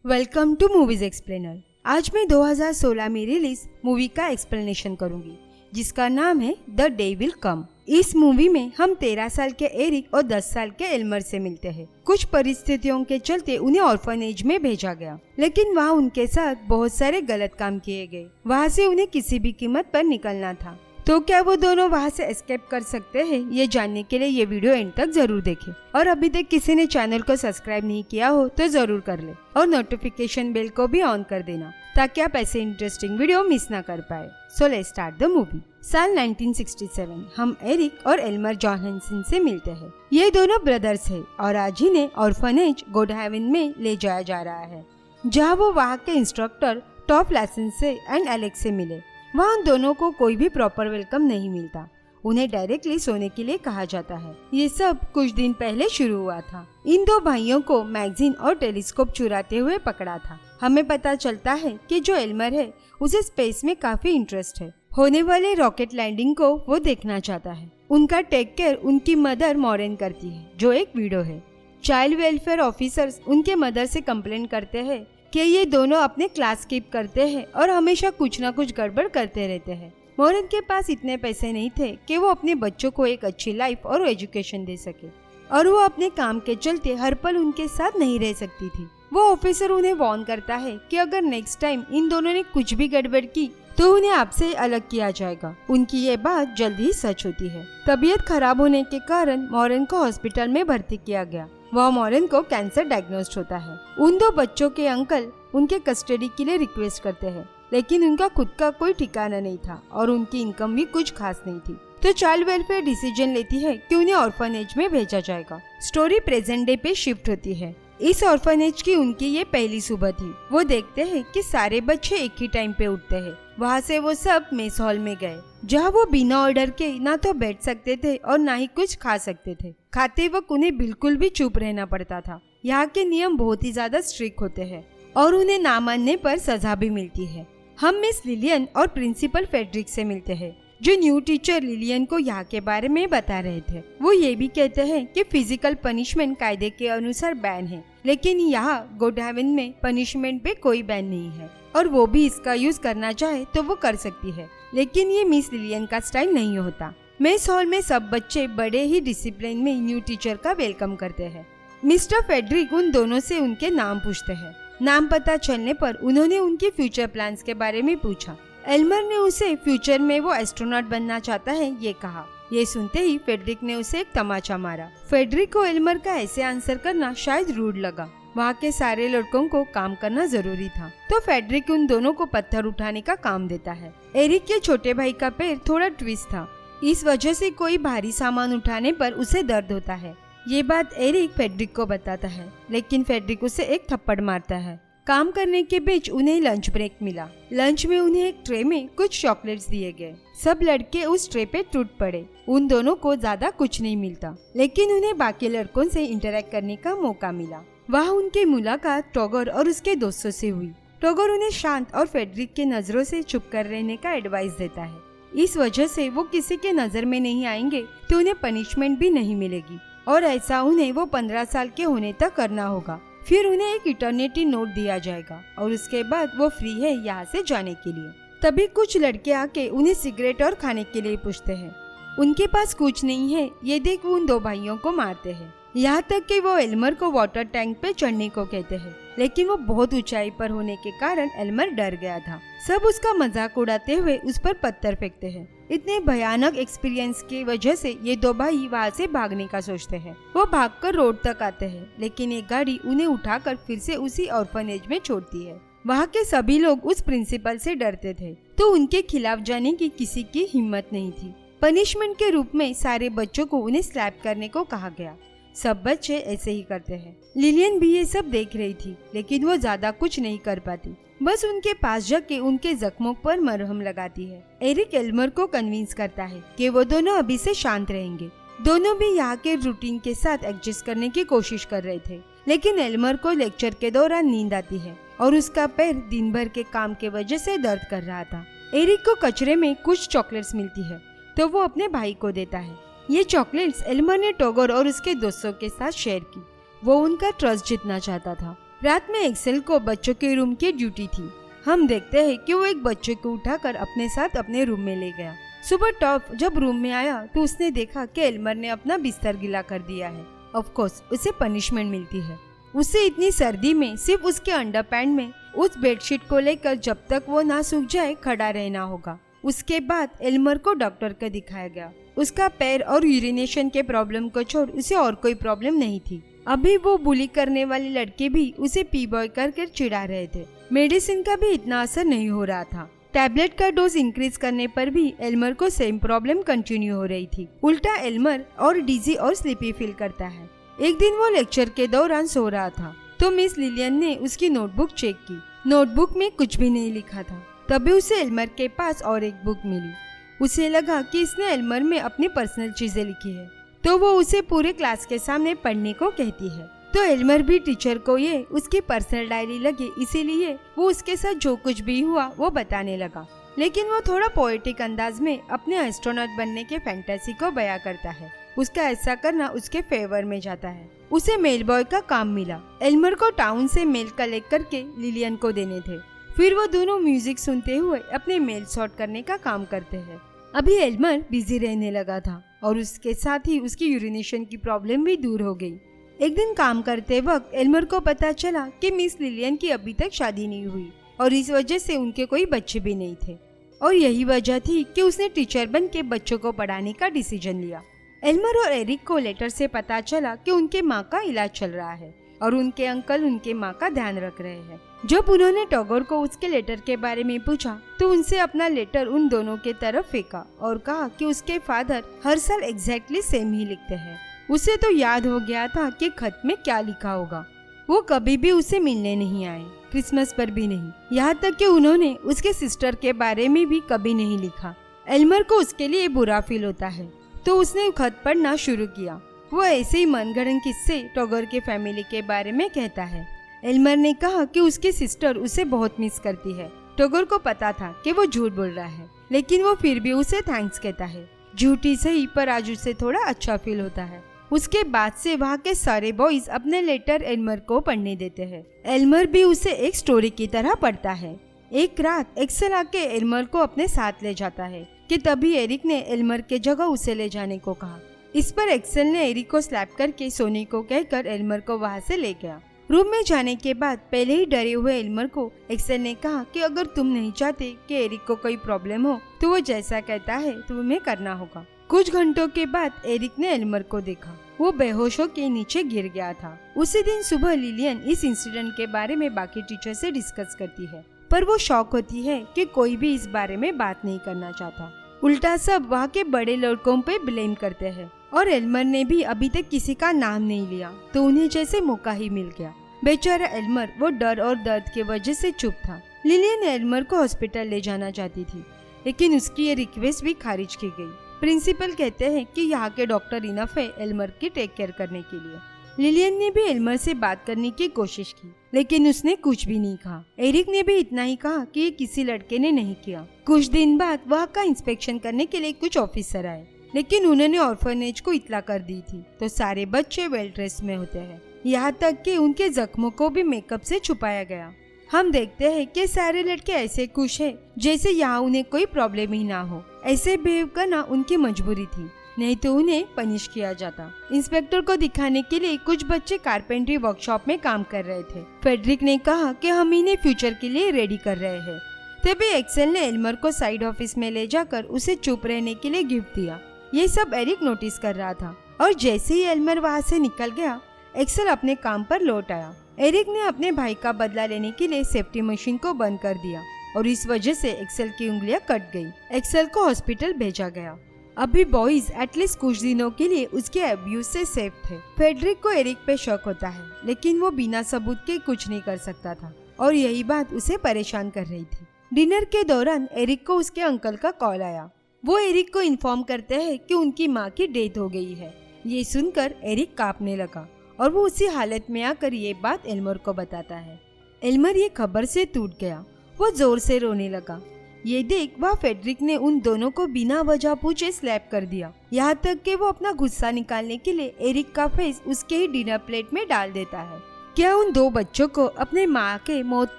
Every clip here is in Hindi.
Welcome to movies explainer. आज मैं 2016 में रिलीज मूवी का एक्सप्लेनेशन करूंगी जिसका नाम है द डे विल कम। इस मूवी में हम 13 साल के एरिक और 10 साल के एल्मर से मिलते हैं। कुछ परिस्थितियों के चलते उन्हें ऑर्फनेज में भेजा गया, लेकिन वहाँ उनके साथ बहुत सारे गलत काम किए गए। वहाँ से उन्हें किसी भी कीमत पर निकलना था। तो क्या वो दोनों वहाँ से एस्केप कर सकते हैं? ये जानने के लिए ये वीडियो एंड तक जरूर देखें। और अभी तक किसी ने चैनल को सब्सक्राइब नहीं किया हो तो जरूर कर ले और नोटिफिकेशन बेल को भी ऑन कर देना ताकि आप ऐसे इंटरेस्टिंग वीडियो मिस ना कर पाए। So let's start the movie. साल 1967 हम एरिक और एल्मर जॉनसन से मिलते हैं। ये दोनों ब्रदर्स है और आज इन्हें ऑर्फनेज गोडहैवन में ले जाया जा रहा है, जहाँ वो वहाँ के इंस्ट्रक्टर टॉप लासन से एंड एलेक्स से मिले। वहाँ उन दोनों को कोई भी प्रॉपर वेलकम नहीं मिलता। उन्हें डायरेक्टली सोने के लिए कहा जाता है। ये सब कुछ दिन पहले शुरू हुआ था। इन दो भाइयों को मैगजीन और टेलीस्कोप चुराते हुए पकड़ा था। हमें पता चलता है कि जो एल्मर है उसे स्पेस में काफी इंटरेस्ट है। होने वाले रॉकेट लैंडिंग को वो देखना चाहता है। उनका टेक केयर उनकी मदर मॉरेन करती है, जो एक विडो है। चाइल्ड वेलफेयर ऑफिसर्स उनके मदर से कंप्लेन करते हैं कि ये दोनों अपने क्लास स्किप करते हैं और हमेशा कुछ ना कुछ गड़बड़ करते रहते हैं। मॉरेन के पास इतने पैसे नहीं थे कि वो अपने बच्चों को एक अच्छी लाइफ और एजुकेशन दे सके, और वो अपने काम के चलते हर पल उनके साथ नहीं रह सकती थी। वो ऑफिसर उन्हें वार्न करता है कि अगर नेक्स्ट टाइम इन दोनों ने कुछ भी गड़बड़ की तो उन्हें आपसे अलग किया जाएगा। उनकी ये बात जल्द ही सच होती है। तबीयत खराब होने के कारण मॉरेन को हॉस्पिटल में भर्ती किया गया। वह मॉरेन को कैंसर डायग्नोस्ड होता है। उन दो बच्चों के अंकल उनके कस्टडी के लिए रिक्वेस्ट करते हैं, लेकिन उनका खुद का कोई ठिकाना नहीं था और उनकी इनकम भी कुछ खास नहीं थी। तो चाइल्ड वेलफेयर डिसीजन लेती है कि उन्हें ऑर्फनेज में भेजा जाएगा। स्टोरी प्रेजेंट डे पे शिफ्ट होती है। इस ऑर्फनेज की उनकी ये पहली सुबह थी। वो देखते हैं कि सारे बच्चे एक ही टाइम पे उठते हैं। वहाँ से वो सब मेस हॉल में गए, जहाँ वो बिना ऑर्डर के ना तो बैठ सकते थे और ना ही कुछ खा सकते थे। खाते वक्त उन्हें बिल्कुल भी चुप रहना पड़ता था। यहाँ के नियम बहुत ही ज्यादा स्ट्रिक्ट होते हैं और उन्हें ना मानने पर सजा भी मिलती है। हम मिस लिलियन और प्रिंसिपल फेड्रिक से मिलते हैं, जो न्यू टीचर लिलियन को यहाँ के बारे में बता रहे थे। वो ये भी कहते हैं कि फिजिकल पनिशमेंट कायदे के अनुसार बैन है, लेकिन यहाँ गोडहैवन में पनिशमेंट पे कोई बैन नहीं है और वो भी इसका यूज करना चाहे तो वो कर सकती है। लेकिन ये मिस लिलियन का स्टाइल नहीं होता। मेस हॉल में सब बच्चे बड़े ही डिसिप्लिन में न्यू टीचर का वेलकम करते हैं। मिस्टर फेड्रिक उन दोनों से उनके नाम पूछते हैं। नाम पता चलने पर उन्होंने उनके फ्यूचर प्लान्स के बारे में पूछा। एल्मर ने उसे फ्यूचर में वो एस्ट्रोनॉट बनना चाहता है ये कहा। ये सुनते ही फेड्रिक ने उसे एक तमाचा मारा। फेड्रिक को एल्मर का ऐसे आंसर करना शायद रूड लगा। वहाँ के सारे लड़कों को काम करना जरूरी था, तो फेड्रिक उन दोनों को पत्थर उठाने का काम देता है। एरिक के छोटे भाई का पैर थोड़ा ट्विस्ट था, इस वजह से कोई भारी सामान उठाने पर उसे दर्द होता है। ये बात एरिक फेड्रिक को बताता है, लेकिन फेड्रिक उसे एक थप्पड़ मारता है। काम करने के बीच उन्हें लंच ब्रेक मिला। लंच में उन्हें एक ट्रे में कुछ चॉकलेट्स दिए गए। सब लड़के उस ट्रे पे टूट पड़े। उन दोनों को ज्यादा कुछ नहीं मिलता, लेकिन उन्हें बाकी लड़कों से इंटरेक्ट करने का मौका मिला। वहाँ उनकी मुलाकात टॉगर और उसके दोस्तों से हुई। टॉगर उन्हें शांत और फेड्रिक के नजरों से चुप कर रहने का एडवाइस देता है। इस वजह से वो किसी के नजर में नहीं आएंगे तो उन्हें पनिशमेंट भी नहीं मिलेगी, और ऐसा उन्हें वो 15 साल के होने तक करना होगा। फिर उन्हें एक इटर्निटी नोट दिया जाएगा और उसके बाद वो फ्री है यहाँ से जाने के लिए। तभी कुछ लड़के आके उन्हें सिगरेट और खाने के लिए पूछते हैं। उनके पास कुछ नहीं है, ये देख वो उन दो भाइयों को मारते हैं। यहाँ तक कि वो एल्मर को वाटर टैंक पे चढ़ने को कहते हैं, लेकिन वो बहुत ऊंचाई पर होने के कारण एल्मर डर गया था। सब उसका मजाक उड़ाते हुए उस पर पत्थर फेंकते हैं। इतने भयानक एक्सपीरियंस की वजह से ये दो भाई वहाँ से भागने का सोचते हैं। वो भागकर रोड तक आते हैं, लेकिन एक गाड़ी उन्हें उठाकर फिर से उसी ऑर्फनेज में छोड़ती है। वहाँ के सभी लोग उस प्रिंसिपल से डरते थे, तो उनके खिलाफ जाने की किसी की हिम्मत नहीं थी। पनिशमेंट के रूप में सारे बच्चों को उन्हें स्लैप करने को कहा गया। सब बच्चे ऐसे ही करते हैं। लिलियन भी ये सब देख रही थी, लेकिन वो ज्यादा कुछ नहीं कर पाती। बस उनके पास जाके उनके जख्मों पर मरहम लगाती है। एरिक एल्मर को कन्विंस करता है कि वो दोनों अभी से शांत रहेंगे। दोनों भी यहाँ के रूटीन के साथ एडजस्ट करने की कोशिश कर रहे थे, लेकिन एल्मर को लेक्चर के दौरान नींद आती है और उसका पैर दिन भर के काम के वजह से दर्द कर रहा था। एरिक को कचरे में कुछ चॉकलेट्स मिलती है, तो वो अपने भाई को देता है। ये चॉकलेट्स एल्मर ने टॉगर और उसके दोस्तों के साथ शेयर की। वो उनका ट्रस्ट जीतना चाहता था। रात में एक्सेल को बच्चों के रूम की ड्यूटी थी। हम देखते हैं कि वो एक बच्चे को उठाकर अपने साथ अपने रूम में ले गया। सुबह टॉप जब रूम में आया तो उसने देखा कि एल्मर ने अपना बिस्तर गीला कर दिया है। ऑफ कोर्स उसे पनिशमेंट मिलती है। उसे इतनी सर्दी में सिर्फ उसके अंडरपैंट में उस बेडशीट को लेकर जब तक वो ना सूख जाए खड़ा रहना होगा। उसके बाद एल्मर को डॉक्टर को दिखाया गया। उसका पैर और यूरिनेशन के प्रॉब्लम को छोड़ उसे और कोई प्रॉब्लम नहीं थी। अभी वो बुली करने वाले लड़के भी उसे पी बॉय कर चिढ़ा रहे थे। मेडिसिन का भी इतना असर नहीं हो रहा था। टैबलेट का डोज इंक्रीज करने पर भी एल्मर को सेम प्रॉब्लम कंटिन्यू हो रही थी। उल्टा एल्मर और डिजी और स्लीपी फील करता है। एक दिन वो लेक्चर के दौरान सो रहा था तो मिस लिलियन ने उसकी नोटबुक चेक की। नोटबुक में कुछ भी नहीं लिखा था। तभी उसे एल्मर के पास और एक बुक मिली। उसे लगा कि इसने एल्मर में अपनी पर्सनल चीजें लिखी है तो वो उसे पूरे क्लास के सामने पढ़ने को कहती है। तो एल्मर भी टीचर को ये उसकी पर्सनल डायरी लगे, इसीलिए वो उसके साथ जो कुछ भी हुआ वो बताने लगा। लेकिन वो थोड़ा पोएटिक अंदाज में अपने एस्ट्रोनॉट बनने के फैंटेसी को बयां करता है। उसका ऐसा करना उसके फेवर में जाता है। उसे मेल बॉय का काम मिला। एल्मर को टाउन से मेल कलेक्ट करके लिलियन को देने थे। फिर वो दोनों म्यूजिक सुनते हुए अपने मेल सॉर्ट करने का काम करते हैं। अभी एल्मर बिजी रहने लगा था और उसके साथ ही उसकी यूरिनेशन की प्रॉब्लम भी दूर हो गई। एक दिन काम करते वक्त एल्मर को पता चला कि मिस लिलियन की अभी तक शादी नहीं हुई और इस वजह से उनके कोई बच्चे भी नहीं थे। और यही वजह थी कि उसने टीचर बन के बच्चों को पढ़ाने का डिसीजन लिया। एल्मर और एरिक को लेटर से पता चला कि उनके माँ का इलाज चल रहा है और उनके अंकल उनके माँ का ध्यान रख रहे हैं। जब उन्होंने टैगोर को उसके लेटर के बारे में पूछा तो उनसे अपना लेटर उन दोनों के तरफ फेंका और कहा कि उसके फादर हर साल एग्जैक्टली सेम ही लिखते हैं। उसे तो याद हो गया था कि खत में क्या लिखा होगा। वो कभी भी उसे मिलने नहीं आए, क्रिसमस पर भी नहीं। यहाँ तक कि उन्होंने उसके सिस्टर के बारे में भी कभी नहीं लिखा। एल्मर को उसके लिए बुरा फील होता है तो उसने खत पढ़ना शुरू किया। वो ऐसे ही मनगढ़ंत किस्से टैगोर के फैमिली के बारे में कहता है। एल्मर ने कहा कि उसकी सिस्टर उसे बहुत मिस करती है। टैगोर को पता था कि वो झूठ बोल रहा है, लेकिन वो फिर भी उसे थैंक्स कहता है। झूठी सही, पर आज उसे थोड़ा अच्छा फील होता है। उसके बाद से वहाँ के सारे बॉयज अपने लेटर एल्मर को पढ़ने देते हैं। एल्मर भी उसे एक स्टोरी की तरह पढ़ता है। एक रात एक्सेल आके एल्मर को अपने साथ ले जाता है कि तभी एरिक ने एल्मर के जगह उसे ले जाने को कहा। इस पर एक्सेल ने एरिक को स्लैप करके सोने को कहकर एल्मर को वहाँ से ले गया। रूम में जाने के बाद पहले ही डरे हुए एल्मर को एक्सेल ने कहा कि अगर तुम नहीं चाहते कि एरिक को कोई प्रॉब्लम हो तो वो जैसा कहता है तुम्हें करना होगा। कुछ घंटों के बाद एरिक ने एल्मर को देखा। वो बेहोश होकर नीचे गिर गया था। उसी दिन सुबह लिलियन इस इंसिडेंट के बारे में बाकी टीचर से डिस्कस करती है, पर वो शॉक होती है कि कोई भी इस बारे में बात नहीं करना चाहता। उल्टा सब वहाँ के बड़े लड़कों पे ब्लेम करते हैं और एल्मर ने भी अभी तक किसी का नाम नहीं लिया तो उन्हें जैसे मौका ही मिल गया। बेचारा एल्मर वो डर और दर्द के वजह से चुप था। लिलियन एल्मर को हॉस्पिटल ले जाना चाहती थी, लेकिन उसकी ये रिक्वेस्ट भी खारिज की गई। प्रिंसिपल कहते हैं कि यहाँ के डॉक्टर इनफ है एल्मर की टेक केयर करने के लिए। लिलियन ने भी एल्मर से बात करने की कोशिश की, लेकिन उसने कुछ भी नहीं कहा। एरिक ने भी इतना ही कहा कि ये किसी लड़के ने नहीं किया। कुछ दिन बाद वहाँ का इंस्पेक्शन करने के लिए कुछ ऑफिसर आए, लेकिन उन्होंने ऑर्फनेज को इत्तला कर दी थी तो सारे बच्चे वेल ड्रेस में होते हैं। यहाँ तक कि उनके जख्मों को भी मेकअप से छुपाया गया। हम देखते हैं कि सारे लड़के ऐसे खुश हैं जैसे यहाँ उन्हें कोई प्रॉब्लम ही ना हो। ऐसे बिहेव करना उनकी मजबूरी थी, नहीं तो उन्हें पनिश किया जाता। इंस्पेक्टर को दिखाने के लिए कुछ बच्चे कारपेंट्री वर्कशॉप में काम कर रहे थे। फेडरिक ने कहा कि हम इन्हें फ्यूचर के लिए रेडी कर रहे हैं। तभी एक्सेल ने एल्मर को साइड ऑफिस में ले जाकर उसे चुप रहने के लिए गिफ्ट दिया। ये सब एरिक नोटिस कर रहा था और जैसे ही एल्मर वहाँ से निकल गया, एक्सेल अपने काम पर लौट आया। एरिक ने अपने भाई का बदला लेने के लिए सेफ्टी मशीन को बंद कर दिया और इस वजह से एक्सेल की उंगलियां कट गई। एक्सेल को हॉस्पिटल भेजा गया। अभी बॉयज एटलीस्ट कुछ दिनों के लिए उसके अब्यूज से सेफ थे। फेडरिक को एरिक पे शक होता है, लेकिन वो बिना सबूत के कुछ नहीं कर सकता था और यही बात उसे परेशान कर रही थी। डिनर के दौरान एरिक को उसके अंकल का कॉल आया। वो एरिक को इन्फॉर्म करते हैं कि उनकी माँ की डेथ हो गई है। ये सुनकर एरिक कांपने लगा और वो उसी हालत में आकर ये बात एल्मर को बताता है। एल्मर ये खबर से टूट गया। वो जोर से रोने लगा। ये देख वह फेडरिक ने उन दोनों को बिना वजह पूछे स्लैप कर दिया, यहाँ तक कि वो अपना गुस्सा निकालने के लिए एरिक का फेस उसके ही डिनर प्लेट में डाल देता है। क्या उन दो बच्चों को अपने माँ के मौत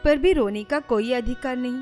पर भी रोने का कोई अधिकार नहीं?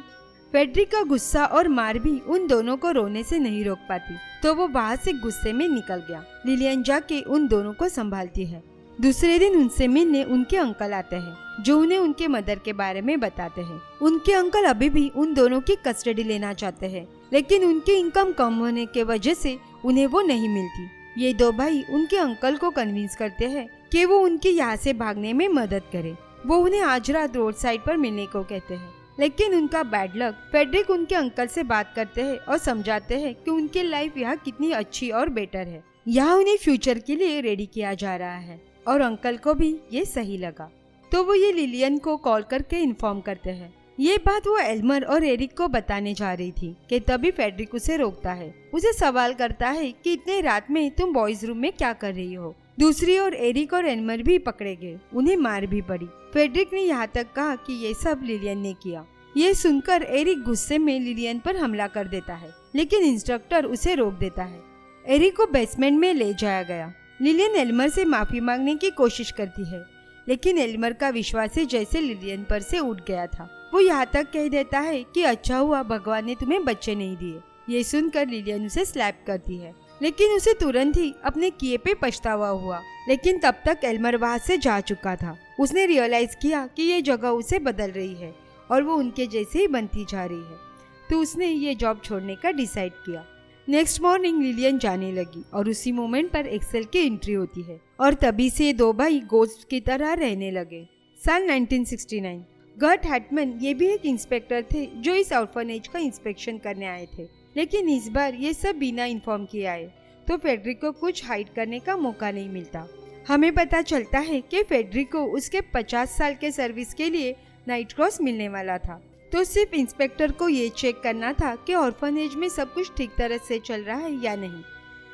फेडरिक का गुस्सा और मार भी उन दोनों को रोने से नहीं रोक पाती, तो वो बाहर से गुस्से में निकल गया। लिलियन जाके उन दोनों को संभालती है। दूसरे दिन उनसे मिलने उनके अंकल आते हैं, जो उन्हें उनके मदर के बारे में बताते हैं। उनके अंकल अभी भी उन दोनों की कस्टडी लेना चाहते हैं, लेकिन उनकी इनकम कम होने के वजह से उन्हें वो नहीं मिलती। ये दो भाई उनके अंकल को कन्विंस करते हैं कि वो उनके यहाँ से भागने में मदद करे। वो उन्हें आज रात रोड साइड पर मिलने को कहते हैं, लेकिन उनका बैड लक। फेडरिक उनके अंकल से बात करते हैं और समझाते हैं कि उनकी लाइफ यहाँ कितनी अच्छी और बेटर है। यहाँ उन्हें फ्यूचर के लिए रेडी किया जा रहा है और अंकल को भी ये सही लगा, तो वो ये लिलियन को कॉल करके इन्फॉर्म करते हैं। ये बात वो एल्मर और एरिक को बताने जा रही थी कि तभी फेडरिक उसे रोकता है। उसे सवाल करता है कि इतने रात में तुम बॉयज रूम में क्या कर रही हो। दूसरी ओर एरिक और एल्मर भी पकड़े गए, उन्हें मार भी पड़ी। फेडरिक ने यहाँ तक कहा कि ये सब लिलियन ने किया। ये सुनकर एरिक गुस्से में लिलियन पर हमला कर देता है, लेकिन इंस्ट्रक्टर उसे रोक देता है। एरिक को बेसमेंट में ले जाया गया। लिलियन एल्मर से माफी मांगने की कोशिश करती है, लेकिन एल्मर का विश्वास जैसे लिलियन पर से उठ गया था। वो यहाँ तक कह देता है कि अच्छा हुआ भगवान ने तुम्हें बच्चे नहीं दिए। ये सुनकर लिलियन उसे स्लैप करती है, लेकिन उसे तुरंत ही अपने किए पे पछतावा हुआ। लेकिन तब तक एल्मर वहाँ से जा चुका था। उसने रियलाइज किया कि ये जगह उसे बदल रही है और वो उनके जैसे ही बनती जा रही है, तो उसने ये जॉब छोड़ने का डिसाइड किया। नेक्स्ट मॉर्निंग लिलियन जाने लगी और उसी मोमेंट पर एक्सेल की एंट्री होती है और तभी से दो भाई गोस्ट की तरह रहने लगे। साल 1969। गर्ट हैटमैन ये भी एक इंस्पेक्टर थे जो इस ऑर्फनेज का इंस्पेक्शन करने आए थे, लेकिन इस बार ये सब बिना इन्फॉर्म किए आए, तो फेडरिक को कुछ हाइड करने का मौका नहीं मिलता। हमें पता चलता है कि फेडरिक को उसके 50 साल के सर्विस के लिए नाइट क्रॉस मिलने वाला था, तो सिर्फ इंस्पेक्टर को ये चेक करना था कि ऑर्फनेज में सब कुछ ठीक तरह से चल रहा है या नहीं।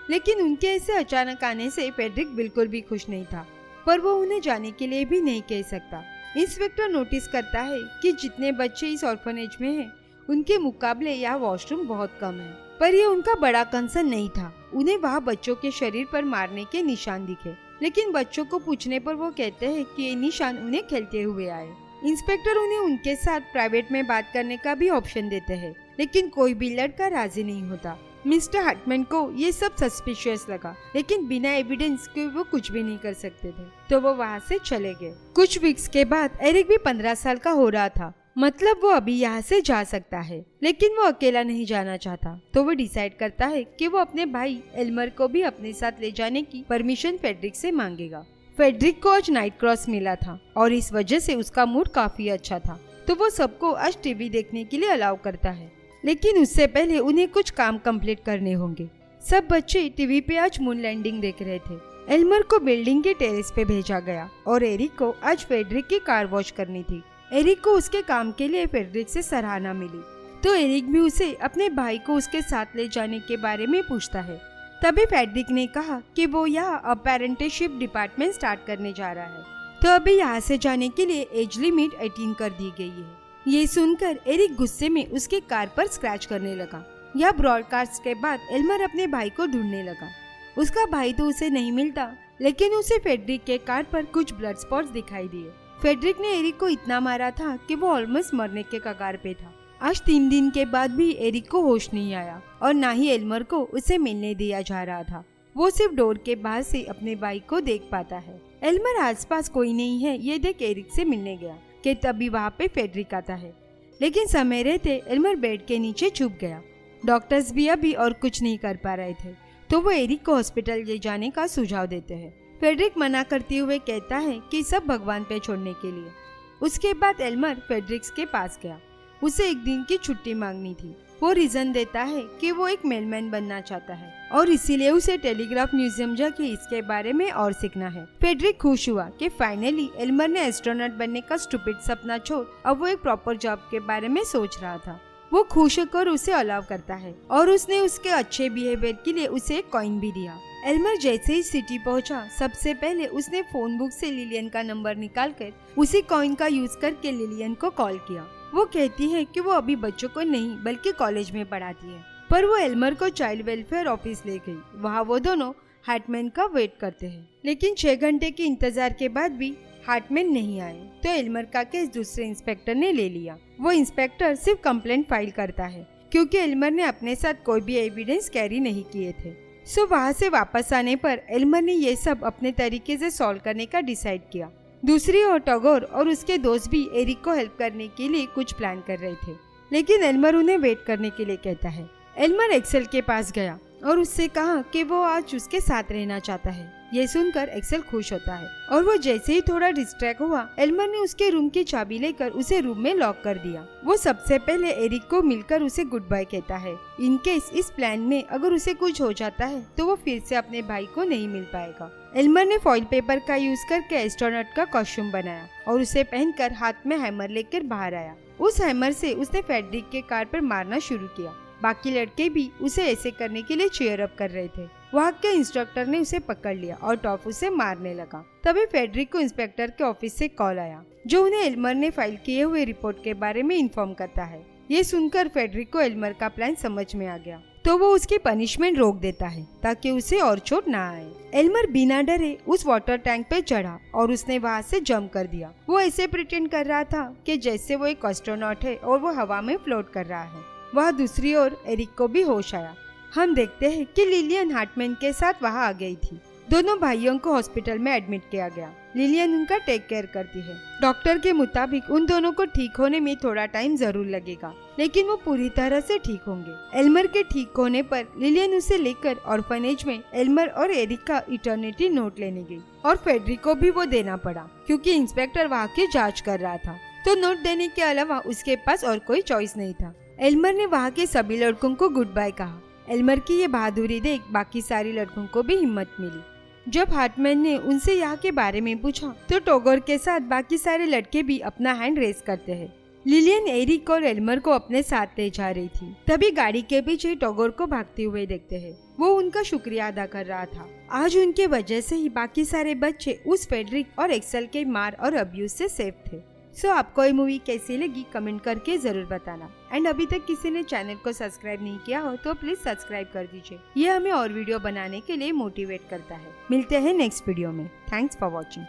लेकिन उनके ऐसे अचानक आने से फेडरिक बिल्कुल भी खुश नहीं था, पर वो उन्हें जाने के लिए भी नहीं कह सकता। इंस्पेक्टर नोटिस करता है कि जितने बच्चे इस ऑर्फनेज में हैं, उनके मुकाबले यहाँ वॉशरूम बहुत कम है। पर ये उनका बड़ा कंसर्न नहीं था। उन्हें वहाँ बच्चों के शरीर पर मारने के निशान दिखे, लेकिन बच्चों को पूछने पर वो कहते हैं कि ये निशान उन्हें खेलते हुए आए। इंस्पेक्टर उन्हें उनके साथ प्राइवेट में बात करने का भी ऑप्शन देते हैं, लेकिन कोई भी लड़का राजी नहीं होता। मिस्टर हटमैन को ये सब सस्पिशियस लगा, लेकिन बिना एविडेंस के वो कुछ भी नहीं कर सकते थे, तो वो वहाँ से चले गए। कुछ वीक्स के बाद एरिक भी 15 साल का हो रहा था, मतलब वो अभी यहाँ से जा सकता है, लेकिन वो अकेला नहीं जाना चाहता, तो वो डिसाइड करता है कि वो अपने भाई एल्मर को भी अपने साथ ले जाने की परमिशन फेडरिक से मांगेगा। फेडरिक को आज नाइट क्रॉस मिला था और इस वजह से उसका मूड काफी अच्छा था, तो वो सबको आज टीवी देखने के लिए अलाउ करता है, लेकिन उससे पहले उन्हें कुछ काम कंप्लीट करने होंगे। सब बच्चे टीवी पे आज मून लैंडिंग देख रहे थे। एल्मर को बिल्डिंग के टेरेस पे भेजा गया और एरिक को आज फेडरिक की कार वॉश करनी थी। एरिक को उसके काम के लिए फेडरिक से सराहना मिली, तो एरिक भी उसे अपने भाई को उसके साथ ले जाने के बारे में पूछता है। तभी फेडरिक ने कहा कि वो यहाँ अपेरेंटिसशिप डिपार्टमेंट स्टार्ट करने जा रहा है, तो अभी यहाँ से जाने के लिए एज लिमिट 18 कर दी गई है। ये सुनकर एरिक गुस्से में उसके कार पर स्क्रैच करने लगा। यह ब्रॉडकास्ट के बाद एल्मर अपने भाई को ढूंढने लगा। उसका भाई तो उसे नहीं मिलता, लेकिन उसे फेडरिक के कार पर कुछ ब्लड स्पॉट्स दिखाई दिए। फेडरिक ने एरिक को इतना मारा था कि वो ऑलमोस्ट मरने के कगार पे था। आज 3 दिन के बाद भी एरिक को होश नहीं आया और ना ही एल्मर को उसे मिलने दिया जा रहा था। वो सिर्फ डोर के बाहर से अपने भाई को देख पाता है। एल्मर आसपास कोई नहीं है ये देख एरिक से मिलने गया कि तभी वहाँ पे फेडरिक आता है, लेकिन समय रहते एल्मर बेड के नीचे छुप गया। डॉक्टर्स भी अभी और कुछ नहीं कर पा रहे थे, तो वो एरिक को हॉस्पिटल ले जाने का सुझाव देते हैं। फेडरिक मना करते हुए कहता है कि सब भगवान पे छोड़ने के लिए। उसके बाद एल्मर फेडरिक के पास गया। उसे 1 दिन की छुट्टी मांगनी थी। वो रीजन देता है कि वो एक मेलमैन बनना चाहता है और इसीलिए उसे टेलीग्राफ म्यूजियम जाके इसके बारे में और सीखना है। फेडरिक खुश हुआ कि फाइनली एल्मर ने एस्ट्रोनॉट बनने का स्टूपिड सपना छोड़ अब वो एक प्रॉपर जॉब के बारे में सोच रहा था। वो खुश होकर उसे अलाउ करता है और उसने उसके अच्छे बिहेवियर के लिए उसे एक कॉइन भी दिया। एल्मर जैसे ही सिटी पहुंचा, सबसे पहले उसने फोन बुक से लिलियन का नंबर निकालकर उसी कॉइन का यूज करके लिलियन को कॉल किया। वो कहती है कि वो अभी बच्चों को नहीं बल्कि कॉलेज में पढ़ाती है, पर वो एल्मर को चाइल्ड वेलफेयर ऑफिस ले गई। वहाँ वो दोनों हार्टमैन का वेट करते हैं, लेकिन 6 घंटे के इंतजार के बाद भी हार्टमैन नहीं आए तो एल्मर का केस दूसरे इंस्पेक्टर ने ले लिया। वो इंस्पेक्टर सिर्फ कंप्लेंट फाइल करता है क्योंकि एल्मर ने अपने साथ कोई भी एविडेंस कैरी नहीं किए थे। सो वहाँ से वापस आने पर एल्मर ने ये सब अपने तरीके से सॉल्व करने का डिसाइड किया। दूसरी ओर टैगोर और उसके दोस्त भी एरिक को हेल्प करने के लिए कुछ प्लान कर रहे थे, लेकिन एल्मर उन्हें वेट करने के लिए कहता है। एल्मर एक्सेल के पास गया और उससे कहा कि वो आज उसके साथ रहना चाहता है। ये सुनकर एक्सेल खुश होता है और वो जैसे ही थोड़ा डिस्ट्रैक्ट हुआ, एल्मर ने उसके रूम की चाबी लेकर उसे रूम में लॉक कर दिया। वो सबसे पहले एरिक को मिलकर उसे गुड बाय कहता है। इन केस इस प्लान में अगर उसे कुछ हो जाता है तो वो फिर से अपने भाई को नहीं मिल पाएगा। एल्मर ने फॉइल पेपर का यूज करके एस्ट्रोनॉट का कॉस्ट्यूम बनाया और उसे पहनकर हाथ में हैमर लेकर बाहर आया। उस हैमर से उसने फेडरिक के कार पर मारना शुरू किया। बाकी लड़के भी उसे ऐसे करने के लिए चीयर अप कर रहे थे। वहाँ के इंस्ट्रक्टर ने उसे पकड़ लिया और टॉफ उसे मारने लगा। तभी फेडरिक को इंस्पेक्टर के ऑफिस से कॉल आया, जो उन्हें एल्मर ने फाइल किए हुए रिपोर्ट के बारे में इन्फॉर्म करता है। ये सुनकर फेडरिक को एल्मर का प्लान समझ में आ गया, तो वो उसकी पनिशमेंट रोक देता है ताकि उसे और चोट ना आए। एल्मर बिना डरे उस वाटर टैंक पे चढ़ा और उसने वहाँ से जंप कर दिया। वो ऐसे प्रिटेंड कर रहा था कि जैसे वो एक एस्ट्रोनॉट है और वो हवा में फ्लोट कर रहा है। वह दूसरी ओर एरिक को भी होश आया। हम देखते हैं कि लिलियन हार्टमैन के साथ वहाँ आ गई थी। दोनों भाइयों को हॉस्पिटल में एडमिट किया गया। लिलियन उनका टेक केयर करती है। डॉक्टर के मुताबिक उन दोनों को ठीक होने में थोड़ा टाइम जरूर लगेगा, लेकिन वो पूरी तरह से ठीक होंगे। एल्मर के ठीक होने पर लिलियन उसे लेकर ऑर्फनेज में एल्मर और एरिक का इटर्निटी नोट लेने गई और फेडरिक को भी वो देना पड़ा क्योंकि इंस्पेक्टर वहाँ की जाँच कर रहा था, तो नोट देने के अलावा उसके पास और कोई चॉइस नहीं था। एल्मर ने वहाँ के सभी लड़कों को गुड बाय कहा। एल्मर की ये बहादुरी देख बाकी सारी लड़कों को भी हिम्मत मिली। जब हार्टमैन ने उनसे यहाँ के बारे में पूछा तो टैगोर के साथ बाकी सारे लड़के भी अपना हैंड रेस करते हैं। लिलियन एरिक और एल्मर को अपने साथ ले जा रही थी, तभी गाड़ी के पीछे टैगोर को भागते हुए देखते हैं। वो उनका शुक्रिया अदा कर रहा था। आज उनके वजह से ही बाकी सारे बच्चे उस फेडरिक और एक्सेल के मार और अब्यूज से सेफ थे। सो आपको ये मूवी कैसी लगी कमेंट करके जरूर बताना। एंड अभी तक किसी ने चैनल को सब्सक्राइब नहीं किया हो तो प्लीज सब्सक्राइब कर दीजिए। ये हमें और वीडियो बनाने के लिए मोटिवेट करता है। मिलते हैं नेक्स्ट वीडियो में। Thanks for watching.